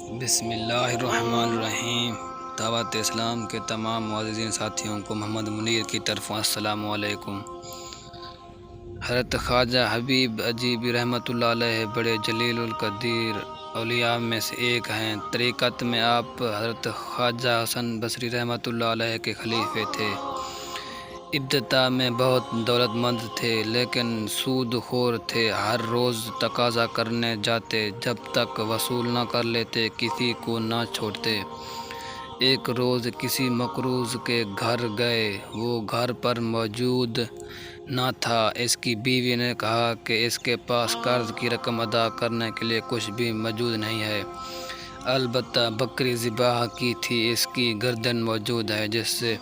بسم اللہ الرحمن الرحیم۔ دعوت اسلام کے تمام معززین ساتھیوں کو محمد منیر کی طرف السلام علیکم۔ حضرت خواجہ حبیب عجیبی رحمۃ اللہ علیہ بڑے جلیل القدیر اولیاء میں سے ایک ہیں۔ طریقت میں آپ حضرت خواجہ حسن بصری رحمۃ اللہ علیہ کے خلیفے تھے۔ ابتدا میں بہت دولت مند تھے لیکن سود خور تھے۔ ہر روز تقاضا کرنے جاتے، جب تک وصول نہ کر لیتے کسی کو نہ چھوڑتے۔ ایک روز کسی مقروض کے گھر گئے، وہ گھر پر موجود نہ تھا۔ اس کی بیوی نے کہا کہ اس کے پاس قرض کی رقم ادا کرنے کے لیے کچھ بھی موجود نہیں ہے، البتہ بکری ذبح کی تھی، اس کی گردن موجود ہے جس سے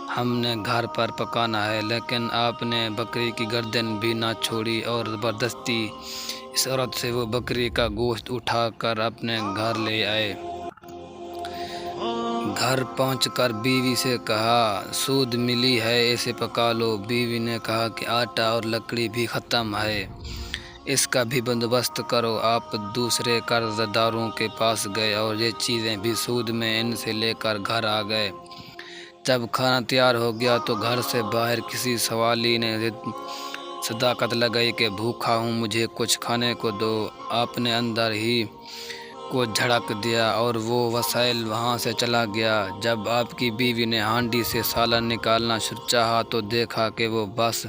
ہم نے گھر پر پکانا ہے۔ لیکن آپ نے بکری کی گردن بھی نہ چھوڑی اور زبردستی اس عورت سے وہ بکری کا گوشت اٹھا کر اپنے گھر لے آئے۔ گھر پہنچ کر بیوی سے کہا سود ملی ہے، اسے پکا لو۔ بیوی نے کہا کہ آٹا اور لکڑی بھی ختم ہے، اس کا بھی بندوبست کرو۔ آپ دوسرے قرض داروں کے پاس گئے اور یہ چیزیں بھی سود میں ان سے لے کر گھر آ گئے۔ جب کھانا تیار ہو گیا تو گھر سے باہر کسی سوالی نے صداقت لگائی کہ بھوکا ہوں، مجھے کچھ کھانے کو دو۔ آپ نے اندر ہی کو جھڑک دیا اور وہ وسائل وہاں سے چلا گیا۔ جب آپ کی بیوی نے ہانڈی سے سالن نکالنا چاہا تو دیکھا کہ وہ بس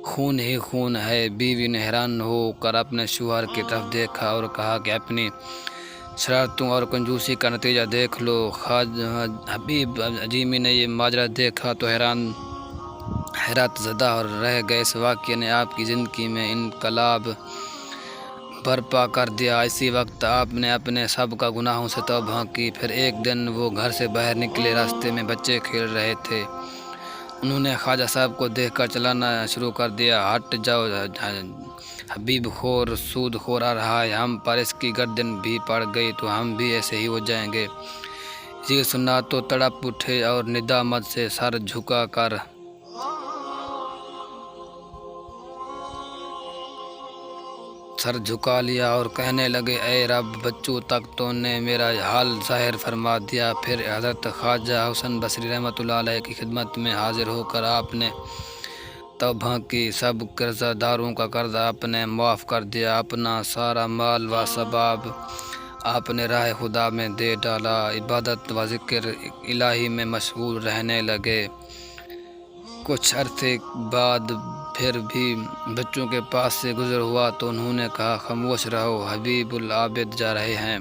خون ہی خون ہے۔ بیوی نے حیران ہو کر اپنے شوہر کی طرف دیکھا اور کہا کہ اپنی شرارتوں اور کنجوسی کا نتیجہ دیکھ لو۔ خواجہ حبیب عجیمی نے یہ ماجرا دیکھا تو حیرت زدہ رہ گئے۔ اس واقعے نے آپ کی زندگی میں انقلاب برپا کر دیا۔ اسی وقت آپ نے اپنے سب کا گناہوں سے توبہ کی۔ پھر ایک دن وہ گھر سے باہر نکلے، راستے میں بچے کھیل رہے تھے۔ انہوں نے خواجہ صاحب کو دیکھ کر چلانا شروع کر دیا، ہٹ جاؤ، حبیب خور سود خور آ رہا ہے، ہم پر اس کی گردن بھی پڑ گئی تو ہم بھی ایسے ہی ہو جائیں گے۔ یہ سنا تو تڑپ اٹھے اور ندامت سے سر جھکا لیا اور کہنے لگے اے رب، بچوں تک تو نے میرا حال ظاہر فرما دیا۔ پھر حضرت خواجہ حسن بصری رحمۃ اللہ علیہ کی خدمت میں حاضر ہو کر آپ نے توبہ کی، سب قرضہ داروں کا قرض آپ نے معاف کر دیا، اپنا سارا مال و اسباب آپ نے راہ خدا میں دے ڈالا، عبادت و ذکر الہی میں مشغول رہنے لگے۔ کچھ عرصے بعد پھر بھی بچوں کے پاس سے گزر ہوا تو انہوں نے کہا خاموش رہو، حبیب العابد جا رہے ہیں۔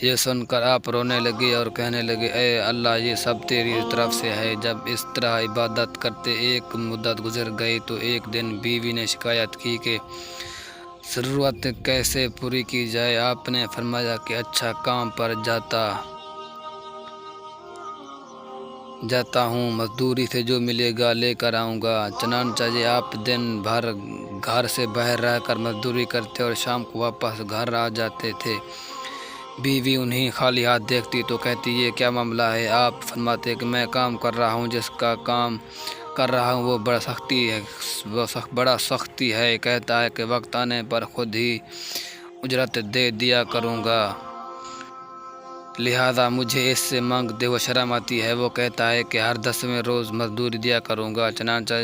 یہ سن کر آپ رونے لگے اور کہنے لگے اے اللہ، یہ سب تیری طرف سے ہے۔ جب اس طرح عبادت کرتے ایک مدت گزر گئی تو ایک دن بیوی نے شکایت کی کہ ضرورت کیسے پوری کی جائے۔ آپ نے فرمایا کہ اچھا، کام پر جاتا ہوں، مزدوری سے جو ملے گا لے کر آؤں گا۔ چنانچہ آپ دن بھر گھر سے باہر رہ کر مزدوری کرتے اور شام کو واپس گھر آ جاتے تھے۔ بیوی انہیں خالی ہاتھ دیکھتی تو کہتی یہ کیا معاملہ ہے؟ آپ فرماتے کہ میں کام کر رہا ہوں، جس کا کام کر رہا ہوں وہ بڑا سختی ہے، کہتا ہے کہ وقت آنے پر خود ہی اجرت دے دیا کروں گا، لہذا مجھے اس سے مانگ دے وہ شرم آتی ہے۔ وہ کہتا ہے کہ ہر 10ویں روز مزدوری دیا کروں گا۔ چنانچہ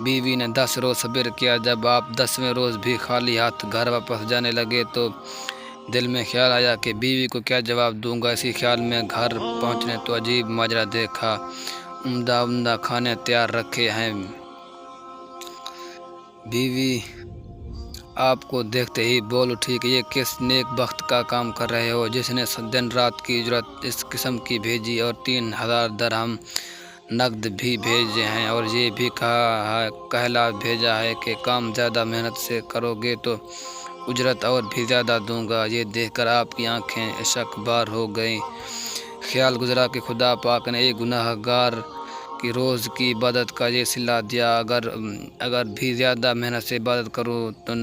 بیوی نے 10 روز صبر کیا۔ جب آپ 10ویں روز بھی خالی ہاتھ گھر واپس جانے لگے تو دل میں خیال آیا کہ بیوی کو کیا جواب دوں گا۔ اسی خیال میں گھر پہنچنے تو عجیب ماجرا دیکھا، عمدہ کھانے تیار رکھے ہیں۔ بیوی آپ کو دیکھتے ہی بول اٹھی کہ یہ کس نیک بخت کا کام کر رہے ہو جس نے دن رات کی اجرت اس قسم کی بھیجی اور 3000 درہم نقد بھی بھیجے ہیں، اور یہ بھی کہلا بھیجا ہے کہ کام زیادہ محنت سے کرو گے تو اجرت اور بھی زیادہ دوں گا۔ یہ دیکھ کر آپ کی آنکھیں اشک بار ہو گئیں۔ خیال گزرا کہ خدا پاک نے ایک گناہ گار کی روز کی عبادت کا یہ صلہ دیا، اگر بھی زیادہ محنت سے عبادت کروں تو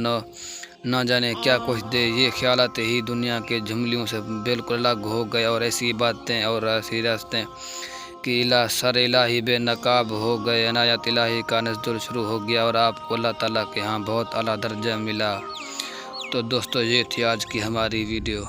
نہ جانے کیا کچھ دے۔ یہ خیالات ہی دنیا کے جھمیلوں سے بالکل الگ ہو گئے اور ایسی باتیں اور ایسی راستیں کہ سر الہی بے نقاب ہو گئے۔ عنایت الہی کا نزول شروع ہو گیا اور آپ کو اللہ تعالیٰ کے ہاں بہت اعلیٰ درجہ ملا۔ تو دوستو، یہ تھی آج کی ہماری ویڈیو۔